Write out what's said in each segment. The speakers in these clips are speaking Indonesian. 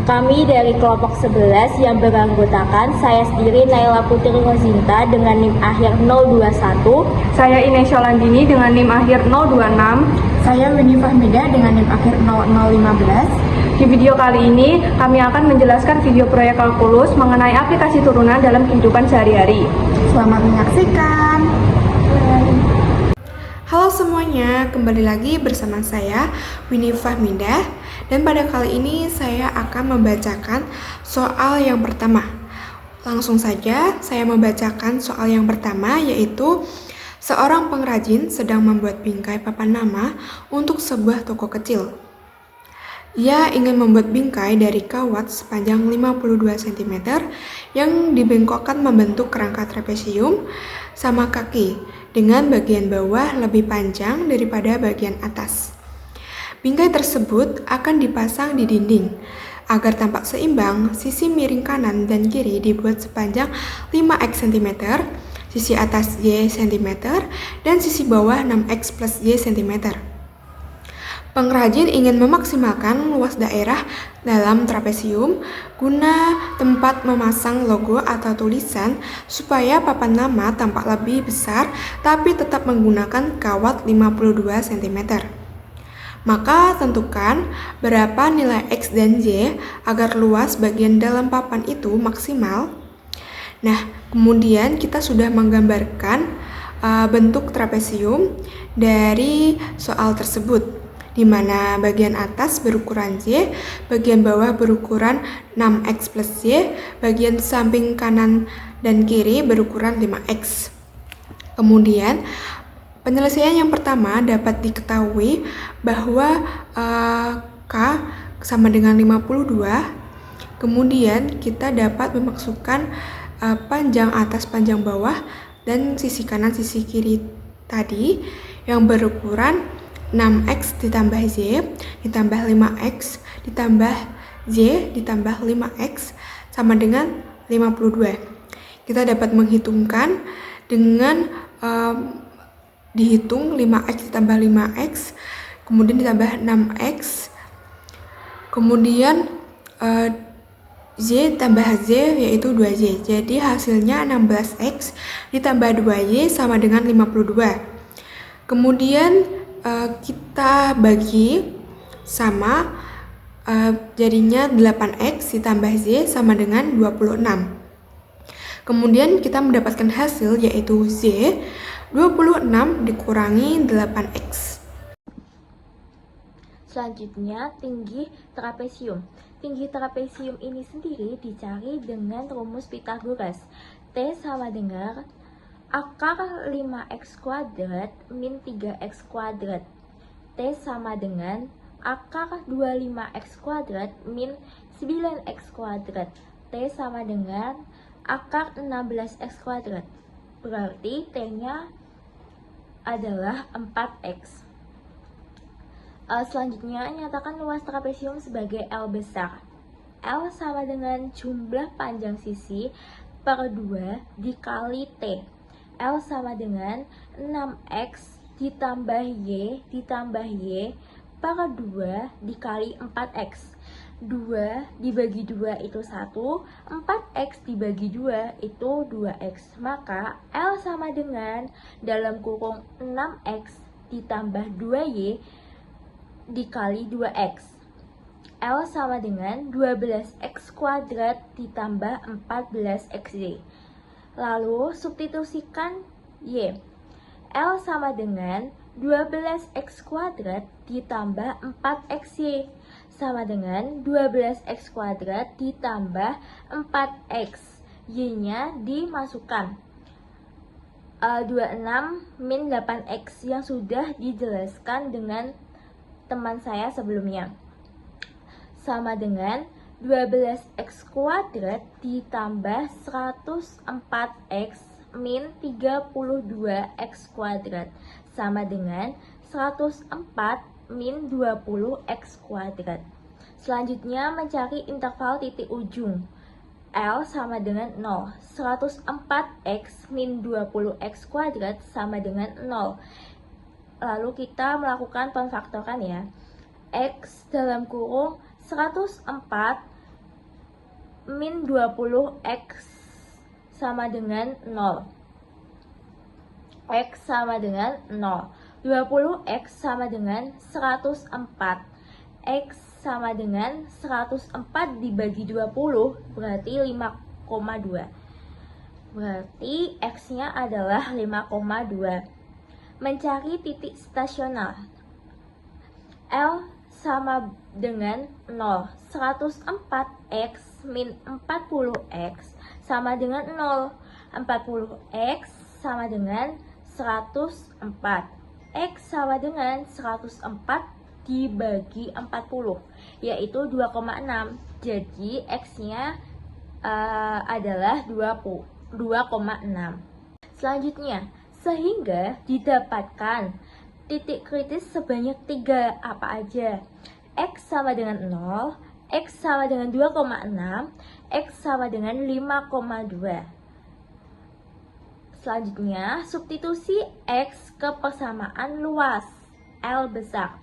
Kami dari kelompok 11 yang beranggotakan saya sendiri Naila Putri Rozinta dengan NIM akhir 021. Saya Inesha Landini dengan NIM akhir 026. Saya Winnie Fahmida dengan NIM akhir 0015. Di video kali ini, kami akan menjelaskan video proyek kalkulus mengenai aplikasi turunan dalam kehidupan sehari-hari. Selamat menyaksikan. Halo semuanya, kembali lagi bersama saya Winnie Fahmida. Dan pada kali ini saya akan membacakan soal yang pertama. Langsung saja saya membacakan soal yang pertama, yaitu seorang pengrajin sedang membuat bingkai papan nama untuk sebuah toko kecil. Ia ingin membuat bingkai dari kawat sepanjang 52 cm yang dibengkokkan membentuk kerangka trapesium sama kaki dengan bagian bawah lebih panjang daripada bagian atas. Bingkai tersebut akan dipasang di dinding. Agar tampak seimbang, sisi miring kanan dan kiri dibuat sepanjang 5x cm, sisi atas y cm, dan sisi bawah 6x plus y cm. Pengrajin ingin memaksimalkan luas daerah dalam trapesium guna tempat memasang logo atau tulisan supaya papan nama tampak lebih besar tapi tetap menggunakan kawat 52 cm. Maka tentukan berapa nilai X dan Y agar luas bagian dalam papan itu maksimal. Nah, kemudian kita sudah menggambarkan bentuk trapesium dari soal tersebut, di mana bagian atas berukuran Y, bagian bawah berukuran 6X plus Y, bagian samping kanan dan kiri berukuran 5X. Kemudian, penyelesaian yang pertama dapat diketahui bahwa K sama dengan 52. Kemudian kita dapat memasukkan panjang atas panjang bawah dan sisi kanan sisi kiri tadi yang berukuran 6X ditambah Y ditambah 5X ditambah Y ditambah 5X sama dengan 52. Kita dapat menghitungkan dengan dihitung 5x ditambah 5x, kemudian ditambah 6x, kemudian y tambah z yaitu 2y. Jadi hasilnya 16x ditambah 2y sama dengan 52. Kemudian kita bagi sama, jadinya 8x ditambah z sama dengan 26. Kemudian kita mendapatkan hasil yaitu z 26 dikurangi 8x. Selanjutnya, tinggi trapesium. Tinggi trapesium ini sendiri dicari dengan rumus Pythagoras. T sama dengan akar 5x kuadrat min 3x kuadrat. T sama dengan akar 25x kuadrat min 9x kuadrat. T sama dengan akar 16x kuadrat. Berarti T-nya adalah 4x. Selanjutnya, nyatakan luas trapesium sebagai L besar. L sama dengan jumlah panjang sisi per 2 dikali T. L sama dengan 6x ditambah Y ditambah Y per 2 dikali 4x. 2 dibagi 2 itu 1, 4x dibagi 2 itu 2x. Maka L sama dengan dalam kurung 6x ditambah 2y dikali 2x. L sama dengan 12x kuadrat ditambah 14xy. Lalu substitusikan y. L sama dengan 12x kuadrat ditambah 4xy sama dengan 12x kuadrat ditambah 4x. Y-nya dimasukkan 26 min 8x yang sudah dijelaskan dengan teman saya sebelumnya. Sama dengan 12x kuadrat ditambah 104x min 32x kuadrat sama dengan 104 min 20x kuadrat. Selanjutnya mencari interval titik ujung. L sama dengan 0. 104x min 20x kuadrat sama dengan 0. Lalu kita melakukan pemfaktoran ya. X dalam kurung 104 min 20x sama dengan 0. X sama dengan 0. 20x sama dengan 104. X sama dengan 104 dibagi 20 berarti 5,2. Berarti X-nya adalah 5,2. Mencari titik stasioner. L sama dengan 0. 104x min 40x sama dengan 0. 40x sama dengan 104. X sama dengan 104 dibagi 40, yaitu 2,6. Jadi X-nya adalah 2,6. Selanjutnya, sehingga didapatkan titik kritis sebanyak 3 apa aja? X sama dengan 0, X sama dengan 2,6, X sama dengan 5,2. Selanjutnya, substitusi X ke persamaan luas L besar.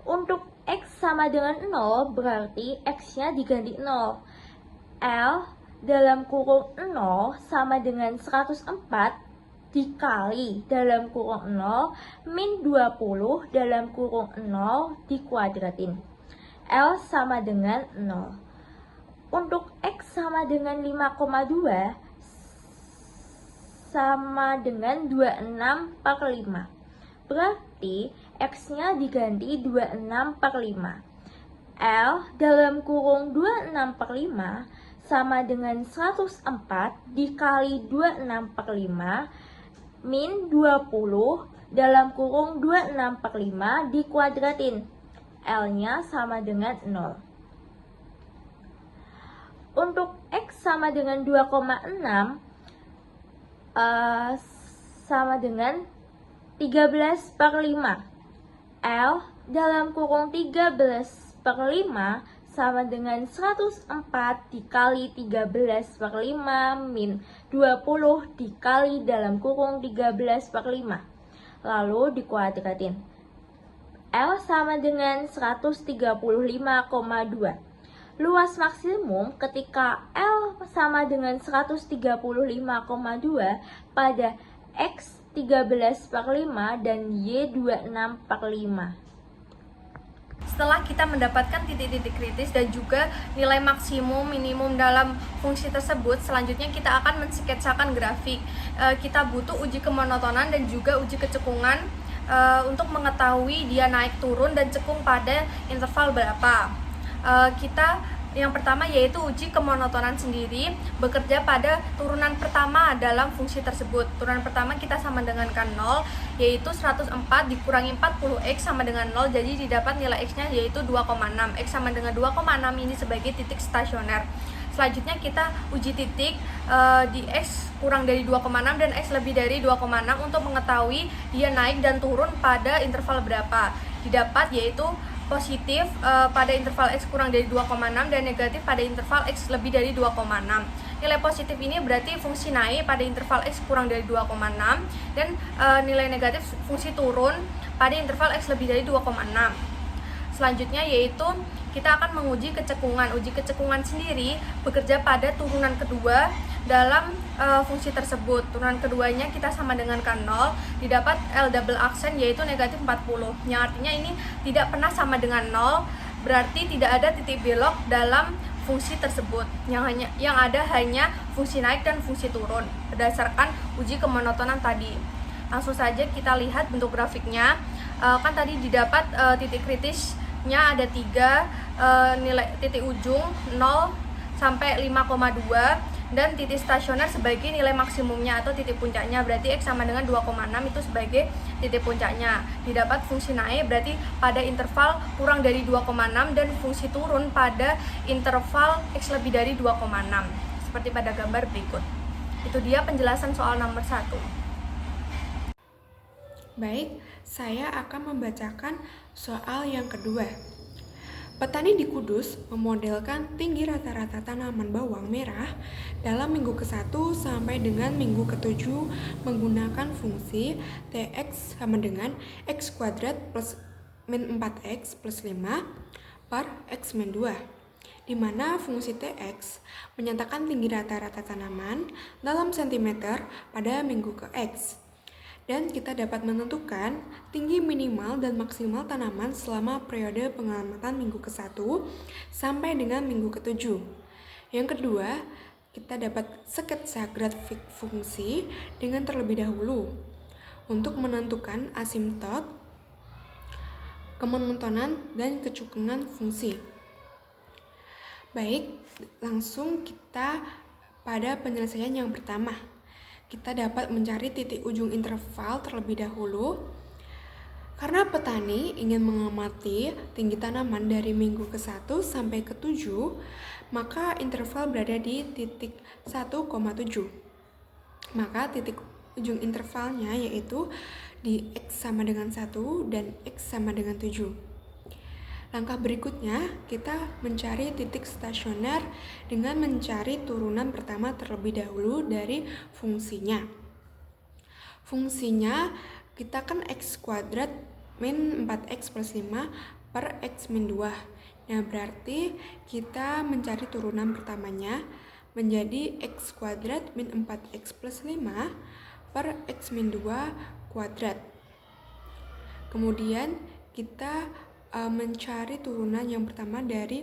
Untuk X sama dengan 0 berarti X-nya diganti 0. L dalam kurung 0 sama dengan 104 dikali dalam kurung 0 min 20 dalam kurung 0 dikuadratin. L sama dengan 0. Untuk X sama dengan 5,2 sama dengan 26/5. Berarti X-nya diganti 26/5. L dalam kurung 26/5 sama dengan 104 dikali 26/5 min 20 dalam kurung 26/5 dikuadratin. L-nya sama dengan 0. Untuk X sama dengan 2,6 sama dengan 13/5. L dalam kurung 13/5 sama dengan 104 dikali 13/5 min 20 dikali dalam kurung 13/5. Lalu dikuadratin. L sama dengan 135,2. Luas maksimum ketika L sama dengan 135,2 pada X 13/5 dan Y 26/5. Setelah kita mendapatkan titik-titik kritis dan juga nilai maksimum minimum dalam fungsi tersebut, selanjutnya kita akan mensketsakan grafik. Kita butuh uji kemonotonan dan juga uji kecekungan untuk mengetahui dia naik turun dan cekung pada interval berapa. Yang pertama yaitu uji kemonotonan sendiri bekerja pada turunan pertama dalam fungsi tersebut. Turunan pertama kita sama dengan 0, yaitu 104 dikurangi 40x sama dengan 0, jadi didapat nilai x-nya yaitu 2,6. X sama dengan 2,6 ini sebagai titik stasioner. Selanjutnya kita uji titik di x kurang dari 2,6 dan x lebih dari 2,6 untuk mengetahui dia naik dan turun pada interval berapa. Didapat yaitu positif pada interval x kurang dari 2,6 dan negatif pada interval x lebih dari 2,6. Nilai positif ini berarti fungsi naik pada interval x kurang dari 2,6 dan nilai negatif fungsi turun pada interval x lebih dari 2,6. Selanjutnya yaitu kita akan menguji kecekungan. Uji kecekungan sendiri bekerja pada turunan kedua dalam fungsi tersebut. Turunan keduanya kita sama dengan K0, didapat L double aksen yaitu negatif 40, yang artinya ini tidak pernah sama dengan 0, berarti tidak ada titik belok dalam fungsi tersebut. Yang ada hanya fungsi naik dan fungsi turun berdasarkan uji kemonotonan tadi. Langsung saja kita lihat bentuk grafiknya. Kan tadi didapat titik kritisnya ada 3, nilai titik ujung 0 sampai 5,2 dan titik stasioner sebagai nilai maksimumnya atau titik puncaknya, berarti X sama dengan 2,6 itu sebagai titik puncaknya. Didapat fungsi naik berarti pada interval kurang dari 2,6 dan fungsi turun pada interval X lebih dari 2,6 seperti pada gambar berikut. Itu dia penjelasan soal nomor 1. Baik, saya akan membacakan soal yang kedua. Petani di Kudus memodelkan tinggi rata-rata tanaman bawang merah dalam minggu ke-1 sampai dengan minggu ke-7 menggunakan fungsi Tx sama dengan x kuadrat plus min 4x plus 5 per x min 2. di mana fungsi Tx menyatakan tinggi rata-rata tanaman dalam sentimeter pada minggu ke X. Dan kita dapat menentukan tinggi minimal dan maksimal tanaman selama periode pengamatan minggu ke-1 sampai dengan minggu ke-7. Yang kedua, kita dapat sketsa grafik fungsi dengan terlebih dahulu untuk menentukan asimtot, kemonotonan, dan kecukungan fungsi. Baik, langsung kita pada penyelesaian yang pertama. Kita dapat mencari titik ujung interval terlebih dahulu. Karena petani ingin mengamati tinggi tanaman dari minggu ke-1 sampai ke-7, maka interval berada di titik 1,7. Maka titik ujung intervalnya yaitu di X sama dengan 1 dan X sama dengan 7. Langkah berikutnya, kita mencari titik stasioner dengan mencari turunan pertama terlebih dahulu dari fungsinya. Fungsinya, kita kan X kuadrat min 4X plus 5 per X min 2. Nah, berarti kita mencari turunan pertamanya menjadi X kuadrat min 4X plus 5 per X min 2 kuadrat. Kemudian, kita mencari turunan yang pertama dari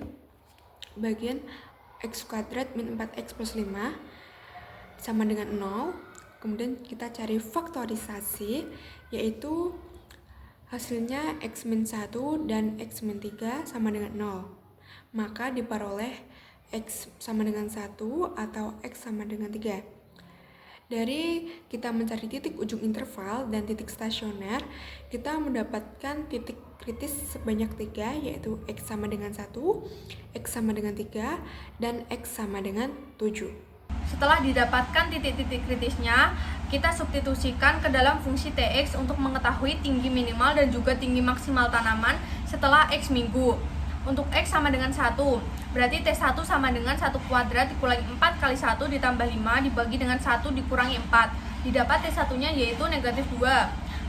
bagian X kuadrat min 4X plus 5 sama dengan 0. Kemudian kita cari faktorisasi, yaitu hasilnya X min 1 dan X min 3 sama dengan 0. Maka diperoleh X sama dengan 1 atau X sama dengan 3. Dari kita mencari titik ujung interval dan titik stasioner, kita mendapatkan titik kritis sebanyak 3, yaitu X sama dengan 1, X sama dengan 3, dan X sama dengan 7. Setelah didapatkan titik-titik kritisnya, kita substitusikan ke dalam fungsi Tx untuk mengetahui tinggi minimal dan juga tinggi maksimal tanaman setelah X minggu. Untuk X sama dengan 1, berarti T1 sama dengan 1 kuadrat dikurangi 4 kali 1 ditambah 5 dibagi dengan 1 dikurangi 4. Didapat T1-nya yaitu negatif 2.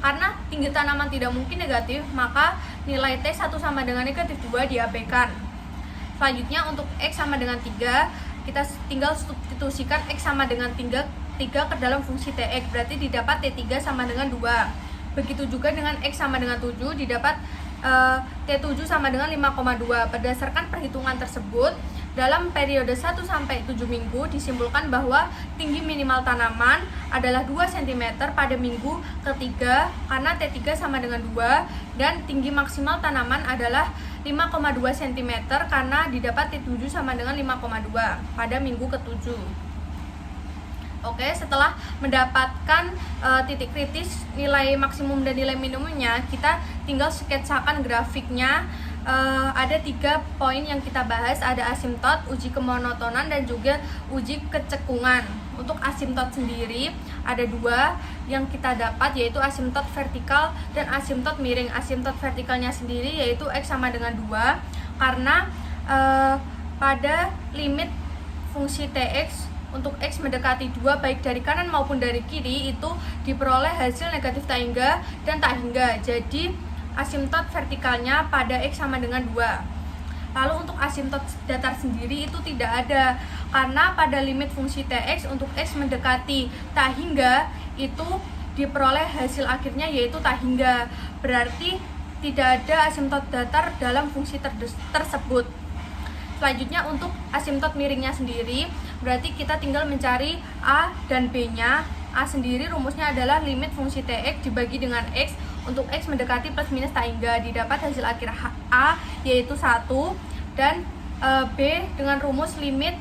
Karena tinggi tanaman tidak mungkin negatif, maka nilai T1 sama dengan negatif 2 diabaikan. Selanjutnya untuk X sama dengan 3, kita tinggal substitusikan X sama dengan 3 ke dalam fungsi Tx, berarti didapat T3 sama dengan 2. Begitu juga dengan X sama dengan 7, didapat T7 sama dengan 5,2. Berdasarkan perhitungan tersebut, dalam periode 1 sampai 7 minggu disimpulkan bahwa tinggi minimal tanaman adalah 2 cm pada minggu ketiga karena T3 sama dengan 2, dan tinggi maksimal tanaman adalah 5,2 cm karena didapat T7 sama dengan 5,2 pada minggu ke-7. Oke, setelah mendapatkan titik kritis, nilai maksimum dan nilai minimumnya, kita tinggal sketsakan grafiknya. Ada 3 poin yang kita bahas, ada asimtot, uji kemonotonan, dan juga uji kecekungan. Untuk asimtot sendiri ada 2 yang kita dapat, yaitu asimtot vertikal dan asimtot miring. Asimtot vertikalnya sendiri yaitu X sama dengan 2, karena pada limit fungsi Tx untuk X mendekati 2 baik dari kanan maupun dari kiri itu diperoleh hasil negatif tak hingga dan tak hingga. Jadi asimtot vertikalnya pada X sama dengan 2. Lalu untuk asimtot datar sendiri itu tidak ada, karena pada limit fungsi Tx untuk X mendekati tak hingga itu diperoleh hasil akhirnya yaitu tak hingga. Berarti tidak ada asimtot datar dalam fungsi tersebut. Selanjutnya untuk asimtot miringnya sendiri, berarti kita tinggal mencari A dan B-nya. A sendiri rumusnya adalah limit fungsi Tx dibagi dengan X untuk X mendekati plus minus tak hingga. Didapat hasil akhir A yaitu 1, dan B dengan rumus limit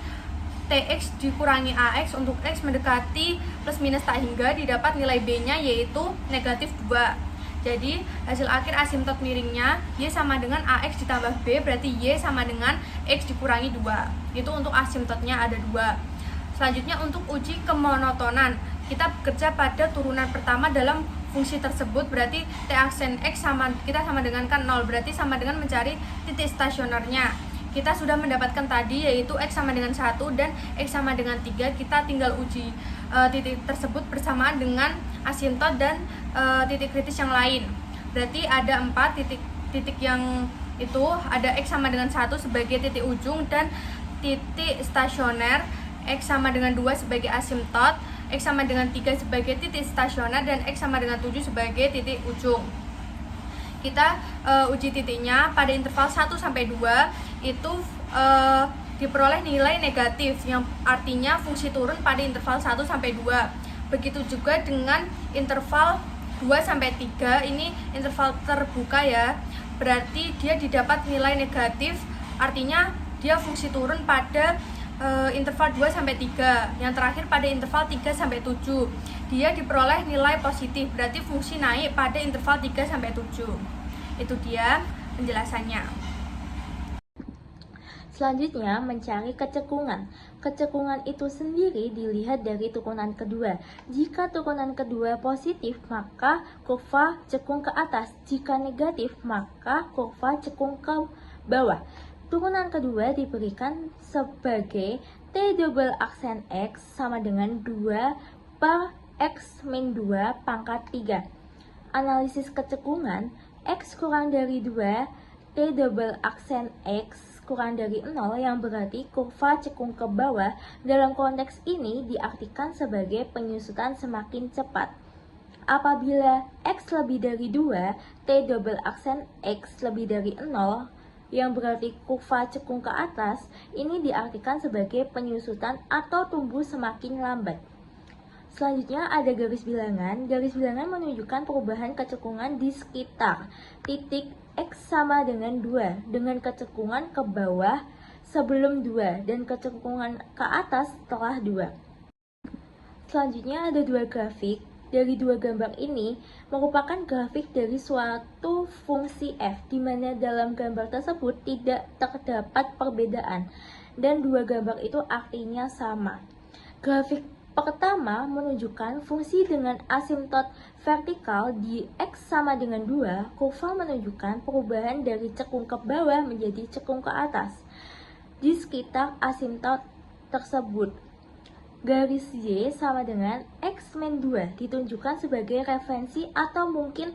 Tx dikurangi AX untuk X mendekati plus minus tak hingga. Didapat nilai B-nya yaitu negatif 2. Jadi hasil akhir asimtot miringnya Y sama dengan AX ditambah B, berarti Y sama dengan X dikurangi 2. Itu untuk asimtotnya ada 2. Selanjutnya untuk uji kemonotonan, kita bekerja pada turunan pertama dalam fungsi tersebut, berarti T aksen X kita sama dengan kan 0, berarti sama dengan mencari titik stasionernya. Kita sudah mendapatkan tadi yaitu X sama dengan 1 dan X sama dengan 3. Kita tinggal uji titik tersebut bersamaan dengan asimtot dan titik kritis yang lain. Berarti ada 4 titik yang itu ada X sama dengan 1 sebagai titik ujung dan titik stasioner, X sama dengan 2 sebagai asimtot, X sama dengan 3 sebagai titik stasioner, dan X sama dengan 7 sebagai titik ujung. Kita uji titiknya pada interval 1 sampai 2 itu diperoleh nilai negatif, yang artinya fungsi turun pada interval 1 sampai 2. Begitu juga dengan interval 2 sampai 3, ini interval terbuka ya. Berarti dia didapat nilai negatif, artinya dia fungsi turun pada interval 2 sampai 3. Yang terakhir pada interval 3 sampai 7. Dia diperoleh nilai positif, berarti fungsi naik pada interval 3 sampai 7. Itu dia penjelasannya. Selanjutnya, mencari kecekungan. Kecekungan itu sendiri dilihat dari turunan kedua. Jika turunan kedua positif, maka kurva cekung ke atas. Jika negatif, maka kurva cekung ke bawah. Turunan kedua diberikan sebagai T double aksen X sama dengan 2 per X min 2 pangkat 3. Analisis kecekungan, X kurang dari 2, T double aksen X kurang dari 0 yang berarti kurva cekung ke bawah. Dalam konteks ini diartikan sebagai penyusutan semakin cepat. Apabila X lebih dari 2, T double aksen X lebih dari 0 yang berarti kurva cekung ke atas, ini diartikan sebagai penyusutan atau tumbuh semakin lambat. Selanjutnya ada garis bilangan. Garis bilangan menunjukkan perubahan kecekungan di sekitar titik X sama dengan 2 dengan kecekungan ke bawah sebelum 2 dan kecekungan ke atas setelah 2. Selanjutnya ada dua grafik. Dari dua gambar ini merupakan grafik dari suatu fungsi f, di mana dalam gambar tersebut tidak terdapat perbedaan dan dua gambar itu artinya sama. Grafik pertama menunjukkan fungsi dengan asimtot vertikal di X sama dengan 2, kurva menunjukkan perubahan dari cekung ke bawah menjadi cekung ke atas di sekitar asimtot tersebut. Garis Y sama dengan X min 2 ditunjukkan sebagai referensi atau mungkin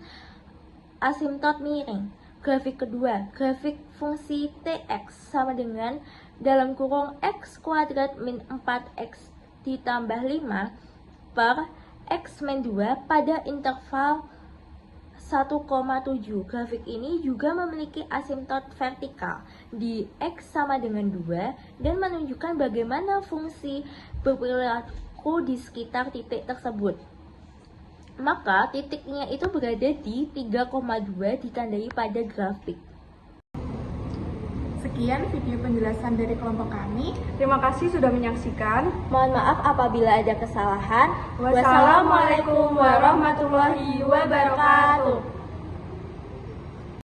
asimtot miring. Grafik kedua, grafik fungsi Tx sama dengan dalam kurung X kuadrat min 4X ditambah 5 per X min 2 pada interval 1,7. Grafik ini juga memiliki asimtot vertikal di X sama dengan 2 dan menunjukkan bagaimana fungsi berperilaku di sekitar titik tersebut. Maka titiknya itu berada di 3,2 ditandai pada grafik. Sekian video penjelasan dari kelompok kami. Terima kasih sudah menyaksikan. Mohon maaf apabila ada kesalahan. Wassalamualaikum warahmatullahi wabarakatuh.